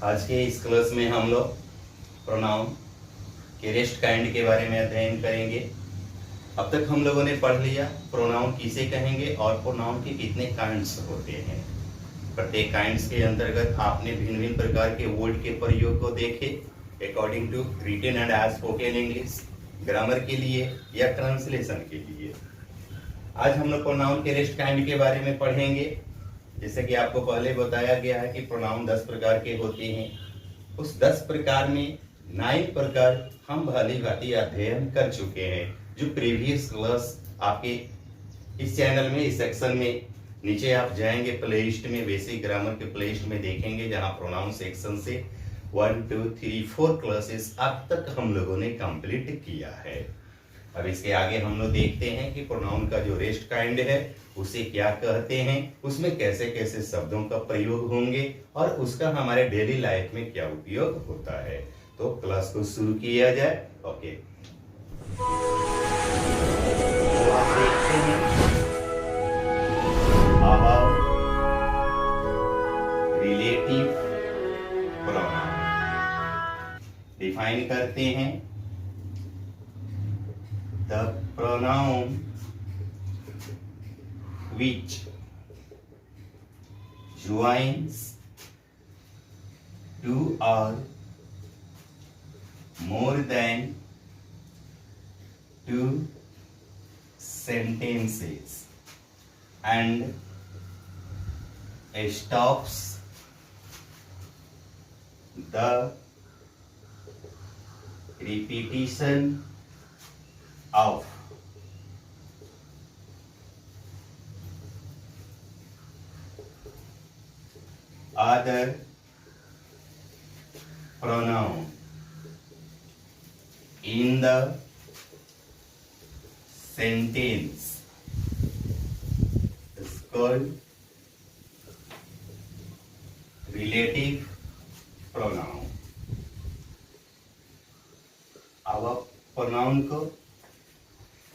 आज के इस क्लास में हम लोग प्रोनाउन के रेस्ट काइंड के बारे में अध्ययन करेंगे। अब तक हम लोगों ने पढ़ लिया प्रोनाउन किसे कहेंगे और प्रोनाउन के कितने काइंड्स होते हैं। प्रत्येक काइंड्स के अंतर्गत आपने भिन्न भिन्न प्रकार के वर्ड के प्रयोग को देखे according to written and as spoken English, grammar के लिए या ट्रांसलेशन के लिए। आज हम लोग प्रोनाउन के रेस्ट काइंड के बारे में पढ़ेंगे। जैसे कि आपको पहले बताया गया है कि प्रोनाउन 10 प्रकार के होते हैं। उस 10 प्रकार में 9 प्रकार हम भली भांति अध्ययन कर चुके हैं, जो प्रीवियस क्लास आपके इस चैनल में इस सेक्शन में नीचे आप जाएंगे प्ले लिस्ट में, बेसिक ग्रामर के प्ले लिस्ट में देखेंगे, जहां प्रोनाउन सेक्शन से 1 2 3 4 क्लासेस अब तक हम लोगों ने कंप्लीट किया है। अब इसके आगे हम लोग देखते हैं कि प्रोनाउन का जो रेस्ट काइंड है उसे क्या कहते हैं, उसमें कैसे कैसे शब्दों का प्रयोग होंगे और उसका हमारे डेली लाइफ में क्या उपयोग होता है। तो क्लास को शुरू किया जाए। ओके, तो आप देखते हैं अबाउट रिलेटिव प्रोनाउन डिफाइन करते हैं। The pronoun which joins two or more than two sentences and stops the repetition of other pronoun in the sentence is called relative pronoun। अब आप प्रोनाउन को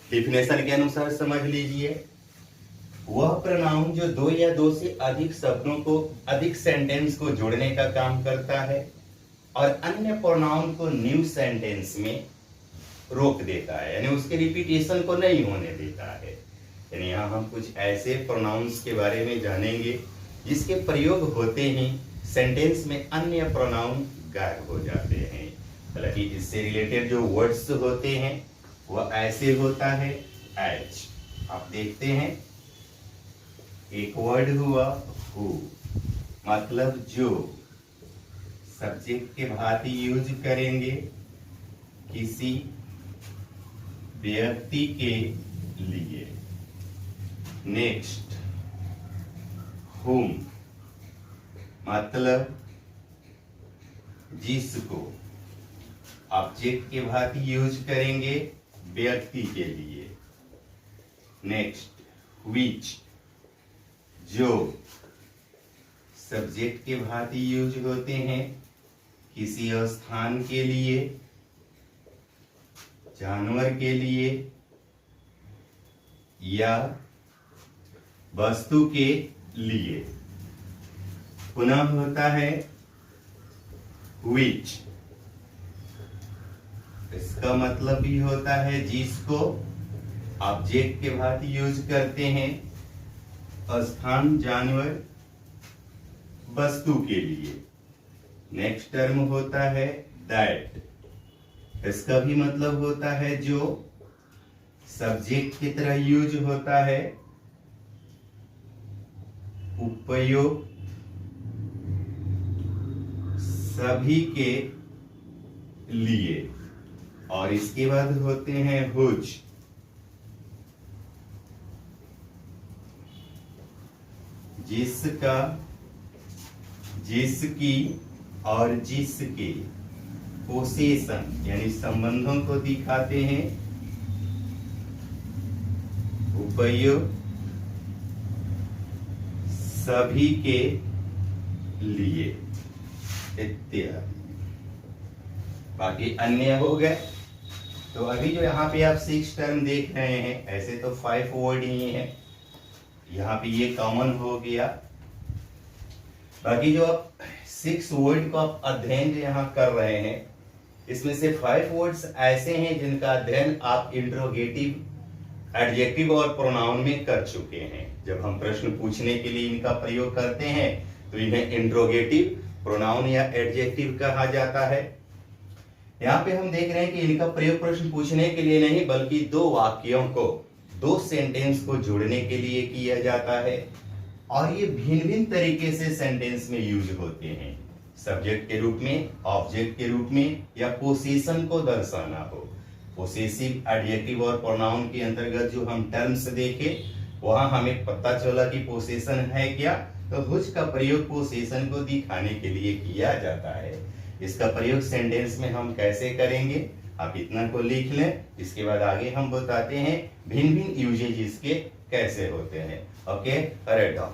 डिफिनेशन के अनुसार समझ लीजिए। वह प्रोनाउन जो दो या दो से अधिक शब्दों को, अधिक सेंटेंस को जोड़ने का काम करता है और अन्य प्रोनाउन को न्यू सेंटेंस में रोक देता है, यानी उसके रिपीटेशन को नहीं होने देता है। यानी यहाँ हम कुछ ऐसे प्रोनाउंस के बारे में जानेंगे जिसके प्रयोग होते ही सेंटेंस में अन्य प्रोनाउन गायब हो जाते हैं। हालांकि इससे रिलेटेड जो वर्ड्स होते हैं वह ऐसे होता है एज। आप देखते हैं एक वर्ड हुआ हु, मतलब जो, सब्जेक्ट के भांति यूज करेंगे किसी व्यक्ति के लिए। नेक्स्ट हुम, मतलब जिसको, ऑब्जेक्ट के भांति यूज करेंगे व्यक्ति के लिए। नेक्स्ट विच, जो, सब्जेक्ट के भांति यूज होते हैं किसी स्थान के लिए, जानवर के लिए या वस्तु के लिए। पुनः होता है विच, इसका मतलब भी होता है जिसको, ऑब्जेक्ट के भांति यूज करते हैं स्थान, जानवर, वस्तु के लिए। नेक्स्ट टर्म होता है दैट, इसका भी मतलब होता है जो, सब्जेक्ट की तरह यूज होता है, उपयोग सभी के लिए। और इसके बाद होते हैं हुज, जिसका, जिसकी और जिसके, पोसेशन यानी संबंधों को दिखाते हैं, उपयोग सभी के लिए इत्यादि। बाकी अन्य हो गए। तो अभी जो यहाँ पे आप 6 टर्म देख रहे हैं, ऐसे तो 5 वर्ड ही है, यहाँ पे ये कॉमन हो गया। बाकी जो आप 6 वर्ड को आप अध्ययन जो यहाँ कर रहे हैं, इसमें से 5 वर्ड्स ऐसे हैं जिनका अध्ययन आप इंट्रोगेटिव, एडजेक्टिव और प्रोनाउन में कर चुके हैं। जब हम प्रश्न पूछने के लिए इनका प्रयोग करते हैं तो इन्हें इंट्रोगेटिव, प्रोनाउन या एडजेक्टिव कहा जाता है। यहाँ पे हम देख रहे हैं कि इनका प्रयोग प्रश्न पूछने के लिए नहीं बल्कि 2 वाक्यों को, 2 सेंटेंस को जोड़ने के लिए किया जाता है और ये भिन्न भिन्न तरीके से सेंटेंस में यूज होते हैं। सब्जेक्ट के रूप में, ऑब्जेक्ट के रूप में या पोजीशन को दर्शाना हो। पोसेसिव, एडजेक्टिव और प्रोनाउन के अंतर्गत जो हम टर्म्स देखे वहां हमें पता चला कि पोसेशन है क्या, तो हुज का प्रयोग पोसेशन को दिखाने के लिए किया जाता है। इसका प्रयोग सेंटेंस में हम कैसे करेंगे, आप इतना को लिख लें। इसके बाद आगे हम बताते हैं भिन्न भिन्न यूजेज इसके कैसे होते हैं। Okay, write down.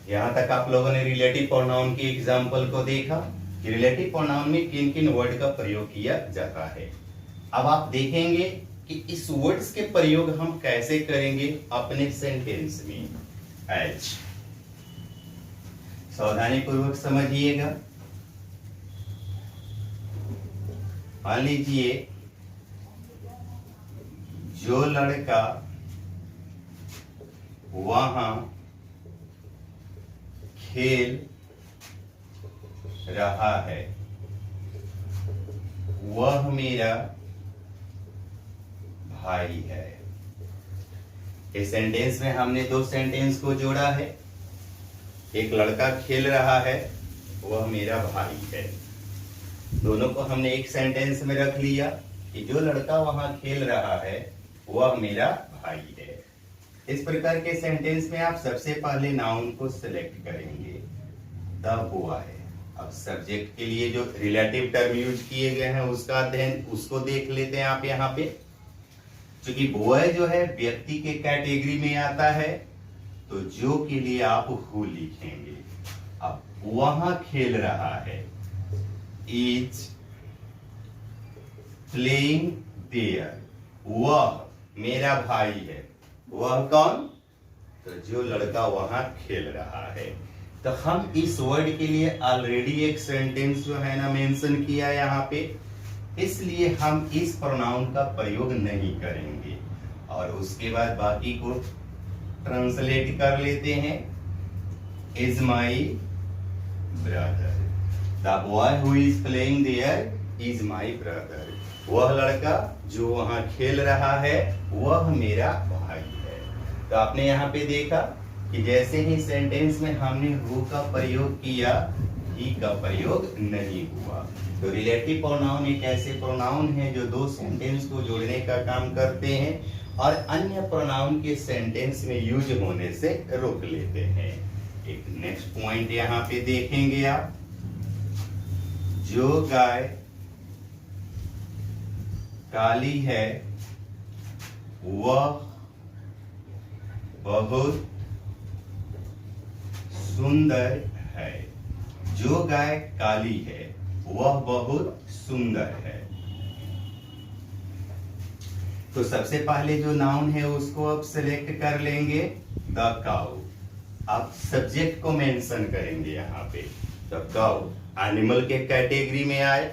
यहां तक आप लोगों ने रिलेटिव प्रोनाउन के एग्जाम्पल को देखा कि रिलेटिव प्रोनाउन में किन किन वर्ड का प्रयोग किया जाता है। अब आप देखेंगे कि इस वर्ड्स के प्रयोग हम कैसे करेंगे अपने सेंटेंस में। एज, सावधानी पूर्वक समझिएगा। मान लीजिए जो लड़का वहां खेल रहा है वह मेरा भाई है। इस सेंटेंस में हमने 2 सेंटेंस को जोड़ा है। एक लड़का खेल रहा है वह मेरा भाई है। दोनों को हमने एक सेंटेंस में रख लिया कि जो लड़का वहां खेल रहा है वह मेरा भाई है। इस प्रकार के सेंटेंस में आप सबसे पहले नाउन को सिलेक्ट करेंगे, द बॉय। अब सब्जेक्ट के लिए जो रिलेटिव टर्म यूज किए गए हैं उसका अध्ययन, उसको देख लेते हैं आप यहाँ पे। क्योंकि बॉय जो है व्यक्ति के कैटेगरी में आता है तो जो के लिए आप हु लिखेंगे। अब वहां खेल रहा है, इज प्लेइंग देयर, वह मेरा भाई है। वह कौन, तो जो लड़का वहां खेल रहा है। तो हम इस वर्ड के लिए ऑलरेडी एक सेंटेंस जो है ना मेंशन किया यहाँ पे, इसलिए हम इस प्रोनाउन का प्रयोग नहीं करेंगे और उसके बाद बाकी को ट्रांसलेट कर लेते हैं। Is my brother, the boy who is playing there is my brother. वह लड़का जो वहां खेल रहा है वह मेरा भाई है। तो आपने यहाँ पे देखा कि जैसे ही सेंटेंस में हमने हु का प्रयोग किया, ही का प्रयोग नहीं हुआ। तो रिलेटिव प्रोनाउन एक ऐसे प्रोनाउन है जो 2 सेंटेंस को जोड़ने का काम करते हैं और अन्य प्रोनाउन के सेंटेंस में यूज होने से रोक लेते हैं। एक नेक्स्ट पॉइंट यहाँ पे देखेंगे आप, जो गाय काली है वह बहुत सुंदर है। जो गाय काली है वह बहुत सुंदर है। तो सबसे पहले जो नाउन है उसको आप सिलेक्ट कर लेंगे, द काउ। आप सब्जेक्ट को मेंशन करेंगे यहाँ पे। द काउ एनिमल के कैटेगरी में आए,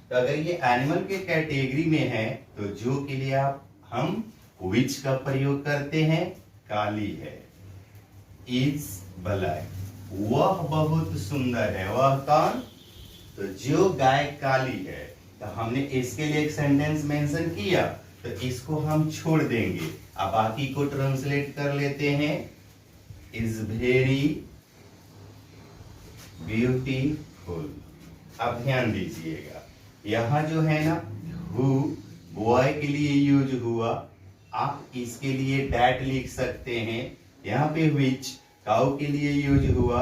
तो अगर ये एनिमल के कैटेगरी में है तो जो के लिए आप हम विच का प्रयोग करते हैं, काली है। इज ब्लैक, वह बहुत सुंदर है। वह कौन, तो जो गाय काली है। तो हमने इसके लिए एक सेंटेंस मेंशन किया तो इसको हम छोड़ देंगे। अब बाकी को ट्रांसलेट कर लेते हैं। Is very beautiful. अब ध्यान दीजिएगा, यहां जो है ना हु बॉय के लिए यूज हुआ, आप इसके लिए डैट लिख सकते हैं। यहाँ पे विच काउ के लिए यूज हुआ,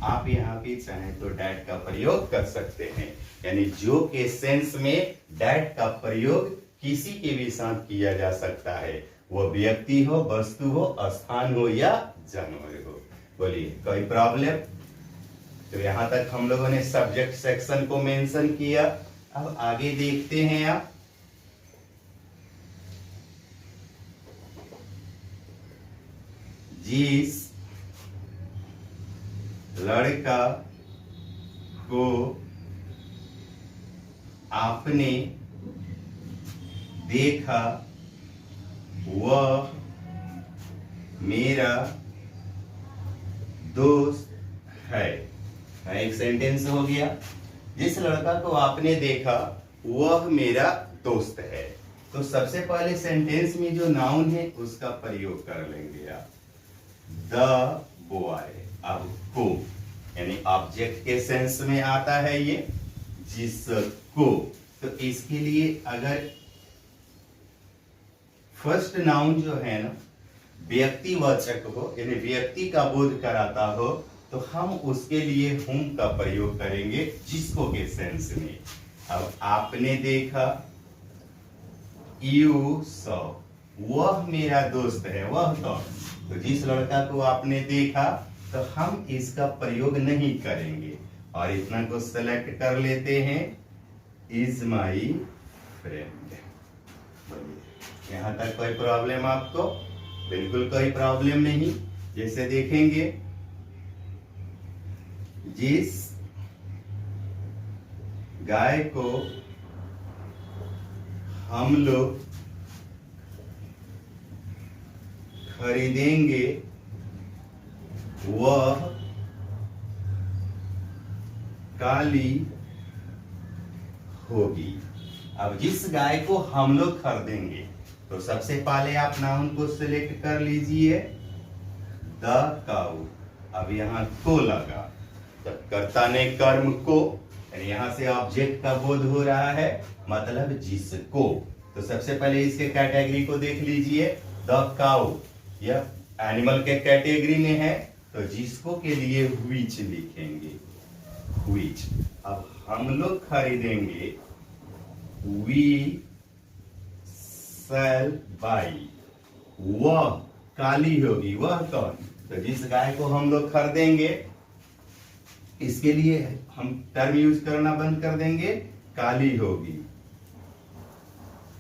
आप यहाँ पे चाहे तो डैट का प्रयोग कर सकते हैं। यानी जो के सेंस में डैट का प्रयोग किसी के भी साथ किया जा सकता है, वो व्यक्ति हो, वस्तु हो, स्थान हो या जानवर हो। बोलिए कोई प्रॉब्लम? तो यहाँ तक हम लोगों ने सब्जेक्ट सेक्शन को मेंशन किया। अब आगे देखते हैं आप। जिस लड़का को आपने देखा वह मेरा दोस्त है। एक सेंटेंस हो गया। जिस लड़का को आपने देखा वह मेरा दोस्त है। तो सबसे पहले सेंटेंस में जो नाउन है उसका प्रयोग कर लेंगे आप। द बॉय, अब को यानी ऑब्जेक्ट के सेंस में आता है ये, जिसको। तो इसके लिए अगर फर्स्ट नाउन जो है ना व्यक्तिवाचक हो यानी व्यक्ति का बोध कराता हो तो हम उसके लिए हुम का प्रयोग करेंगे जिसको के सेंस में। अब आपने देखा, यू सॉ, वह मेरा दोस्त है। वह कौन? तो जिस लड़का को आपने देखा तो हम इसका प्रयोग नहीं करेंगे और इतना को सेलेक्ट कर लेते हैं, इज माई फ्रेंड। यहां तक कोई प्रॉब्लम आपको? बिल्कुल कोई प्रॉब्लम नहीं। जैसे देखेंगे, जिस गाय को हम लोग खरीदेंगे वह काली होगी। अब जिस गाय को हम लोग खरीदेंगे तो सबसे पहले आप नाउन को सिलेक्ट कर लीजिए, द काऊ। अब यहाँ को लगा, जब कर्ता ने कर्म को, यानी यहाँ से ऑब्जेक्ट का बोध हो रहा है, मतलब जिसको। तो सबसे पहले इसके कैटेगरी को देख लीजिए, द काऊ यह एनिमल के कैटेगरी में है तो जिसको के लिए व्हिच लिखेंगे, व्हिच। अब हम लोग खरीदेंगे, वी सेल बाई, वह काली होगी। वह कौन? तो जिस गाय को हम लोग खरीदेंगे इसके लिए हम टर्म यूज करना बंद कर देंगे, काली होगी,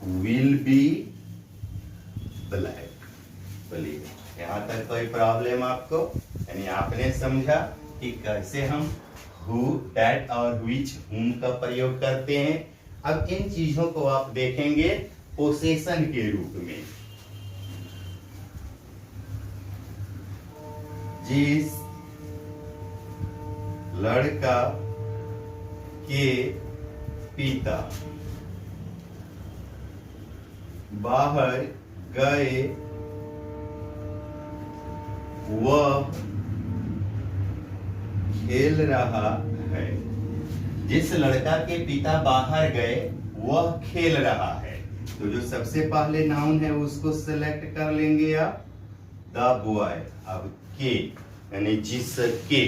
विल बी ब्लैक। बोलिए, यहां तक कोई प्रॉब्लम आपको? यानी आपने समझा कि कैसे हम हु, दैट और व्हिच, हुम का प्रयोग करते हैं। अब इन चीजों को आप देखेंगे पोसेशन के रूप में। जिस लड़का के पिता बाहर गए वह खेल रहा है। जिस लड़का के पिता बाहर गए वह खेल रहा है। तो जो सबसे पहले नाउन है उसको सिलेक्ट कर लेंगे आप, द बॉय। अब के यानी जिसके,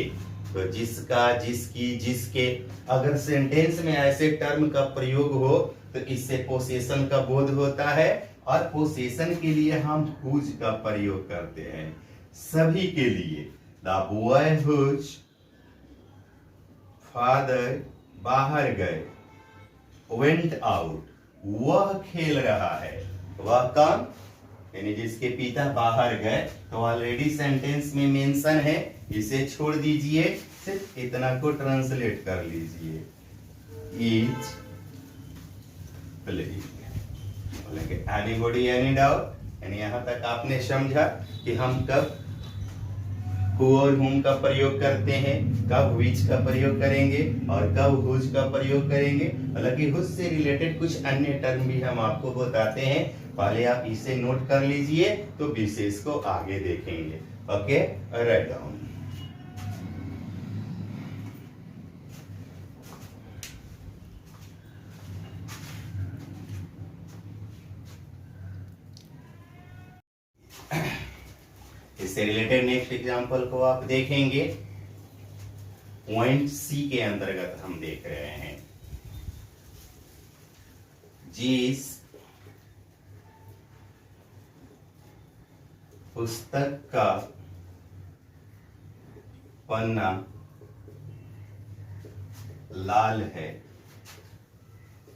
तो जिसका, जिसकी, जिसके। अगर सेंटेंस में ऐसे टर्म का प्रयोग हो तो इससे पोसेशन का बोध होता है और पोसेशन के लिए हम हुज का प्रयोग करते हैं सभी के लिए। द बॉय हुज फादर बाहर गए, वेंट आउट, वह खेल रहा है। वह कौन? यानी जिसके पिता बाहर गए। तो ऑलरेडी सेंटेंस में मेंशन है, इसे छोड़ दीजिए, सिर्फ इतना को ट्रांसलेट कर लीजिए, is playing. Anybody any doubt? यानी यहां तक आपने समझा कि हम कब हु और हुम का प्रयोग करते हैं, कब व्हिच का प्रयोग करेंगे और कब हुज का प्रयोग करेंगे। हालांकि हुज से रिलेटेड कुछ अन्य टर्म भी हम आपको बताते हैं, पहले आप इसे नोट कर लीजिए तो विशेष को आगे देखेंगे। Okay, write down. इससे रिलेटेड नेक्स्ट एग्जांपल को आप देखेंगे, पॉइंट सी के अंतर्गत हम देख रहे हैं, जिस पुस्तक का पन्ना लाल है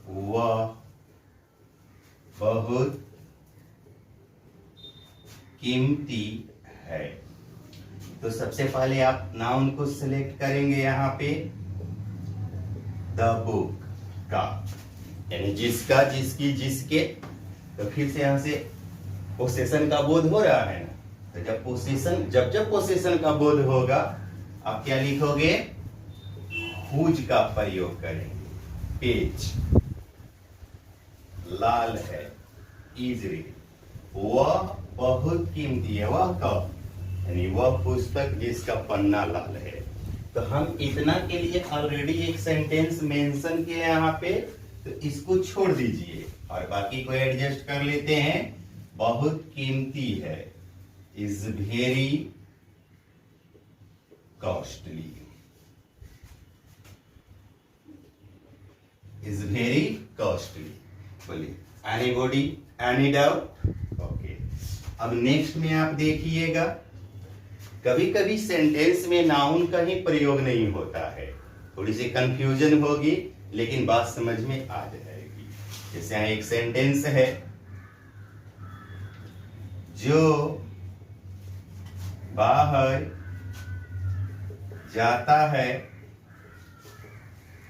वह बहुत कीमती है। तो सबसे पहले आप नाउन को सिलेक्ट करेंगे यहाँ पे, द बुक का, यानी जिसका, जिसकी, जिसके। तो फिर से यहां से पोसेशन का बोध हो रहा है ना, तो जब पोसेशन, जब पोसेशन का बोध होगा, आप क्या लिखोगे, हुज का प्रयोग करेंगे। पेज लाल है, इज रेड, वह बहुत कीमती है, वह कब, यानी वह पुस्तक जिसका पन्ना लाल है। तो हम इतना के लिए ऑलरेडी एक सेंटेंस मेंशन किया यहाँ पे, तो इसको छोड़ दीजिए और बाकी को एडजस्ट कर लेते हैं। बहुत कीमती है, is very costly, is very costly. बोलिए, एनीबॉडी, एनी डाउट? ओके। अब नेक्स्ट में आप देखिएगा, कभी कभी सेंटेंस में नाउन का ही प्रयोग नहीं होता है, थोड़ी सी कंफ्यूजन होगी, लेकिन बात समझ में आ जाएगी। जैसे यहाँ एक सेंटेंस है, जो बाहर जाता है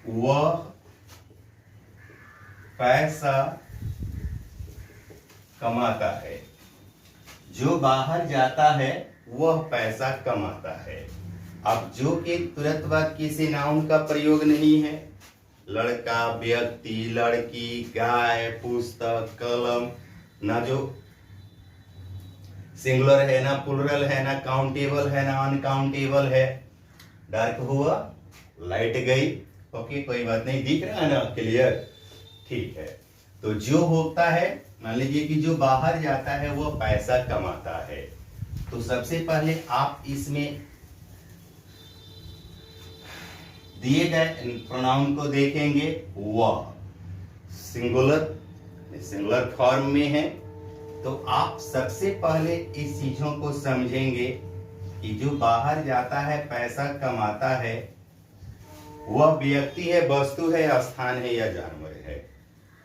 वह पैसा कमाता है। जो बाहर जाता है वह पैसा कमाता है। अब जो के तुरंत बाद किसी नाउन का प्रयोग नहीं है, लड़का, व्यक्ति, लड़की, गाय, पुस्तक, कलम, ना जो सिंगुलर है, ना प्लुरल है, ना काउंटेबल है, ना अनकाउंटेबल है। डार्क हुआ, लाइट गई, ओके, कोई बात नहीं, दिख रहा है ना, क्लियर, ठीक है। तो जो होता है, मान लीजिए कि जो बाहर जाता है वो पैसा कमाता है। तो सबसे पहले आप इसमें दिए गए प्रोनाउन को देखेंगे, वह सिंगुलर फॉर्म में है। तो आप सबसे पहले इस चीजों को समझेंगे कि जो बाहर जाता है पैसा कमाता है, वह व्यक्ति है, वस्तु है, स्थान है या जानवर है।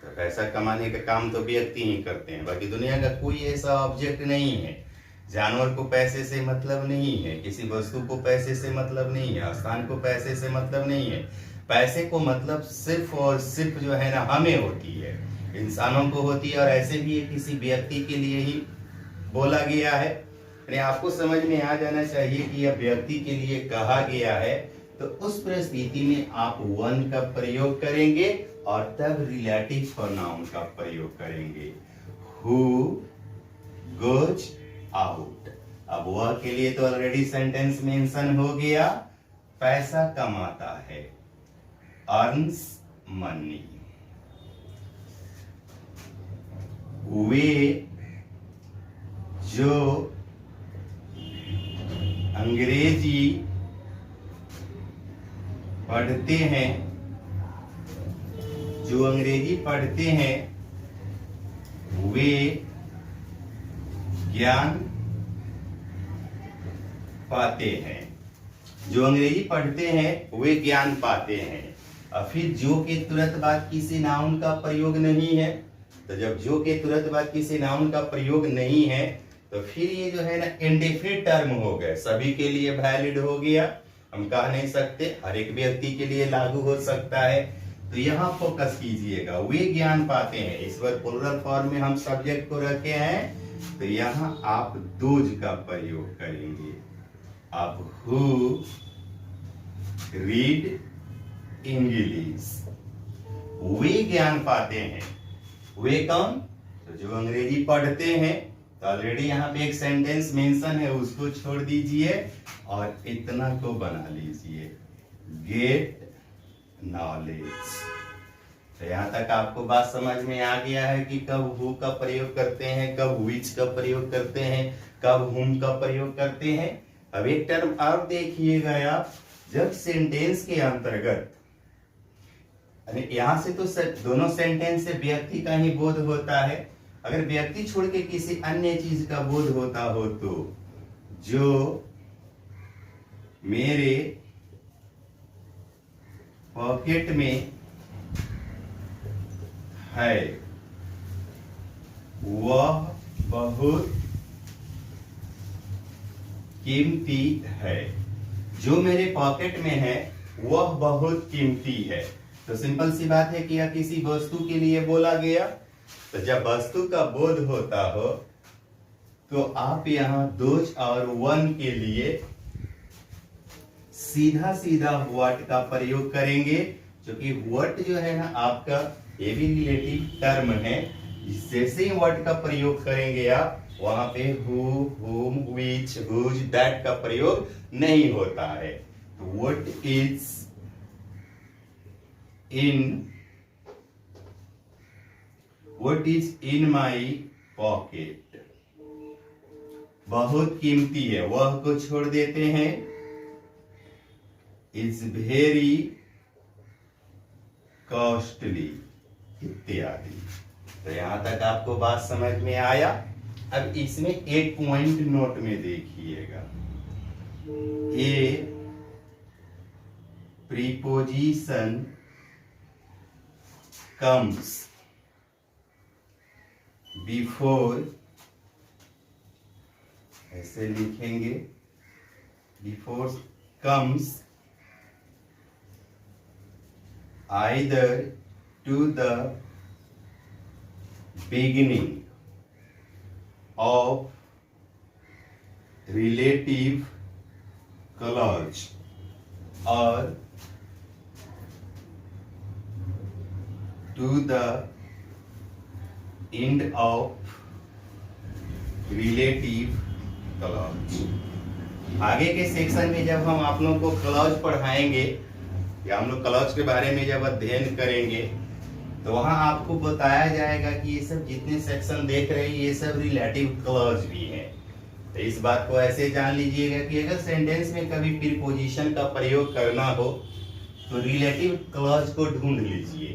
तो पैसा कमाने का काम तो व्यक्ति ही करते हैं, बाकी दुनिया का कोई ऐसा ऑब्जेक्ट नहीं है। जानवर को पैसे से मतलब नहीं है, किसी वस्तु को पैसे से मतलब नहीं है, स्थान को पैसे से मतलब नहीं है। पैसे को मतलब सिर्फ और सिर्फ जो है ना, हमें होती है, इंसानों को होती है, और ऐसे भी ये किसी व्यक्ति के लिए ही बोला गया है। यानी आपको समझ में आ जाना चाहिए कि यह व्यक्ति के लिए कहा गया है। तो उस परिस्थिति में आप वन का प्रयोग करेंगे और तब रिलेटिव प्रोनाउन का प्रयोग करेंगे, हु गोज आउट। अब वह के लिए तो ऑलरेडी सेंटेंस मेंशन हो गया, पैसा कमाता है, अर्न्स मनी। वे जो अंग्रेजी पढ़ते हैं, जो अंग्रेजी पढ़ते हैं वे ज्ञान पाते हैं। जो अंग्रेजी पढ़ते हैं वे ज्ञान पाते हैं। और फिर जो के तुरंत बाद किसी नाउन का प्रयोग नहीं है, तो जब जो के तुरंत बाद किसी नाउन का प्रयोग नहीं है, तो फिर ये जो है ना इंडेफिनिट टर्म हो गए, सभी के लिए वैलिड हो गया। हम कह नहीं सकते, हर एक व्यक्ति के लिए लागू हो सकता है। तो यहाँ फोकस कीजिएगा, वे ज्ञान पाते हैं। इस बार प्लुरल फॉर्म में हम सब्जेक्ट को रखे हैं, तो यहाँ आप दोज का प्रयोग करेंगे। अब हु रीड इंग्लिश, वे ज्ञान पाते हैं। वे कौन? तो जो अंग्रेजी पढ़ते हैं। तो ऑलरेडी यहाँ पे एक सेंटेंस मेंशन है, उसको छोड़ दीजिए और इतना को बना लीजिए, गेट नॉलेज। तो यहाँ तक आपको बात समझ में आ गया है कि कब हु का प्रयोग करते हैं, कब विच का प्रयोग करते हैं, कब हुम का प्रयोग करते हैं। अब एक टर्म और देखिएगा आप, जब सेंटेंस के अंतर्गत, यहां से तो दोनों सेंटेंस से व्यक्ति का ही बोध होता है। अगर व्यक्ति छोड़ के किसी अन्य चीज का बोध होता हो, तो जो मेरे पॉकेट में है वह बहुत कीमती है। जो मेरे पॉकेट में है वह बहुत कीमती है। तो सिंपल सी बात है कि यह किसी वस्तु के लिए बोला गया। तो जब वस्तु का बोध होता हो तो आप यहाँ दोज और वन के लिए सीधा सीधा व्हाट का प्रयोग करेंगे, क्योंकि व्हाट जो है ना आपका ये भी रिलेटिव टर्म है। जैसे ही व्हाट का प्रयोग करेंगे आप, वहां पे हु, हुम, व्हिच, हुज, दैट का प्रयोग नहीं होता है। तो what is in my pocket, बहुत कीमती है, वह को छोड़ देते हैं। इज वेरी कॉस्टली इत्यादि। तो यहां तक आपको बात समझ में आया। अब इसमें एक पॉइंट नोट में देखिएगा, ए प्रीपोजिशन comes before, ऐसे लिखेंगे, before comes either to the beginning of relative clause or to the end of relative clause। आगे के सेक्शन में जब हम आप लोगों को क्लॉज पढ़ाएंगे या हम लोग क्लॉज के बारे में जब अध्ययन करेंगे, तो वहां आपको बताया जाएगा कि ये सब जितने सेक्शन देख रहे हैं ये सब रिलेटिव क्लॉज भी है। तो इस बात को ऐसे जान लीजिएगा कि अगर सेंटेंस में कभी प्रीपोजिशन का प्रयोग करना हो तो रिलेटिव क्लॉज को ढूंढ लीजिए।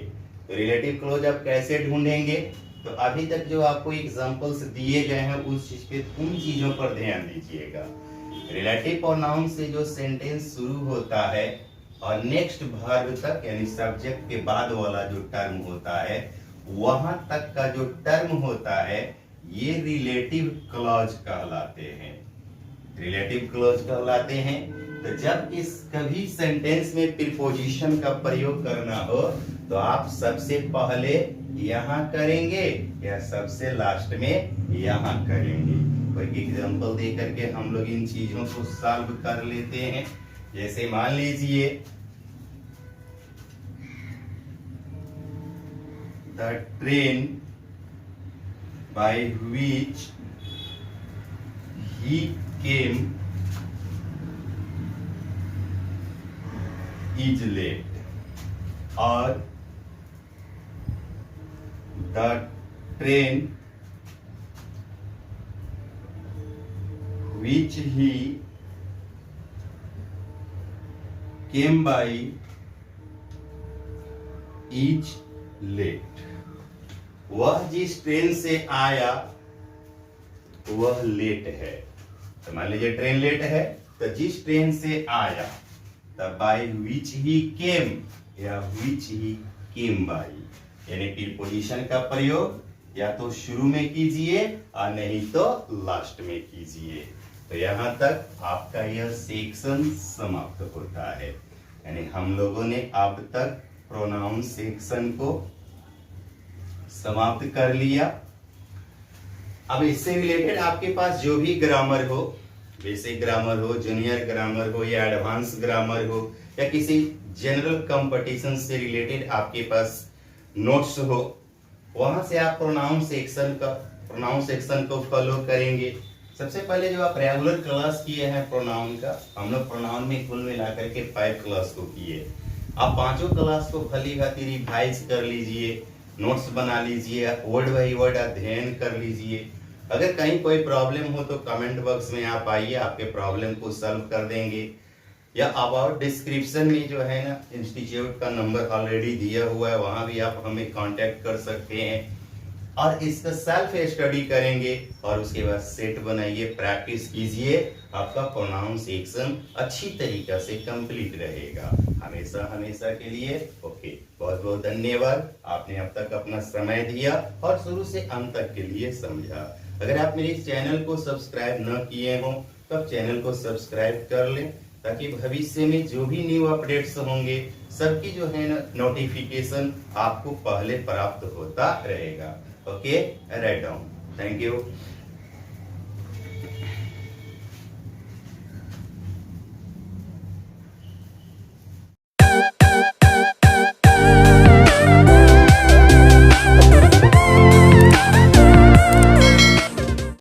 तो रिलेटिव क्लॉज आप कैसे ढूंढेंगे, तो अभी तक जो आपको एग्जांपल्स दिए गए हैं उन चीजों पर ध्यान दीजिएगा। रिलेटिव प्रोनाउन से जो सेंटेंस शुरू होता है और नेक्स्ट वर्ब तक यानी सब्जेक्ट के बाद वाला जो टर्म होता है वहां तक का जो टर्म होता है ये रिलेटिव क्लॉज कहलाते हैं। रिलेटिव क्लॉज कहलाते हैं। तो जब इस कभी सेंटेंस में प्रीपोजिशन का प्रयोग करना हो तो आप सबसे पहले यहां करेंगे या सबसे लास्ट में यहां करेंगे। कोई एग्जांपल दे करके हम लोग इन चीजों को सॉल्व कर लेते हैं। जैसे मान लीजिए the train by which he came is late, or the train which he came by is late। वह जिस ट्रेन से आया वह लेट है। तो मान लीजिए ट्रेन लेट है, तो जिस ट्रेन से आया, तब बाय विच ही केम या विच ही केम बाय, यानी प्रीपोजिशन का प्रयोग या तो शुरू में कीजिए और नहीं तो लास्ट में कीजिए। तो यहां तक आपका यह सेक्शन समाप्त होता है। यानी हम लोगों ने अब तक प्रोनाउन सेक्शन को समाप्त कर लिया। अब इससे रिलेटेड आपके पास जो भी ग्रामर हो, बेसिक ग्रामर हो, जूनियर ग्रामर हो या एडवांस ग्रामर हो या किसी जनरल कंपटीशन से रिलेटेड आपके पास नोट्स हो, वहां से आप प्रोनाउन सेक्शन को फॉलो करेंगे। सबसे पहले जो आप रेगुलर क्लास किए हैं प्रोनाउन का, हम लोग प्रोनाउन में कुल मिलाकर के 5 क्लास को किए। आप 5 क्लास को भली भांति रिवाइज कर लीजिए, नोट्स बना लीजिए, वर्ड बाई वर्ड अध्ययन कर लीजिए। अगर कहीं कोई प्रॉब्लम हो तो कमेंट बॉक्स में आप आइए, आपके प्रॉब्लम को सॉल्व कर देंगे। या अबाउट डिस्क्रिप्शन में जो है ना इंस्टीट्यूट का नंबर ऑलरेडी दिया हुआ है, वहां भी आप हमें कांटेक्ट कर सकते हैं और इसका सेल्फ स्टडी करेंगे और उसके बाद सेट बनाइए, प्रैक्टिस कीजिए। आपका प्रोनाउन सेक्शन अच्छी तरीके से कंप्लीट रहेगा हमेशा के लिए। ओके। बहुत बहुत धन्यवाद, आपने अब तक अपना समय दिया और शुरू से अंत तक के लिए समझा। अगर आप मेरे इस चैनल को सब्सक्राइब न किए हों तो आप चैनल को सब्सक्राइब कर लें, ताकि भविष्य में जो भी न्यू अपडेट्स होंगे सबकी जो है ना नोटिफिकेशन आपको पहले प्राप्त होता रहेगा। Okay, write down. Thank you.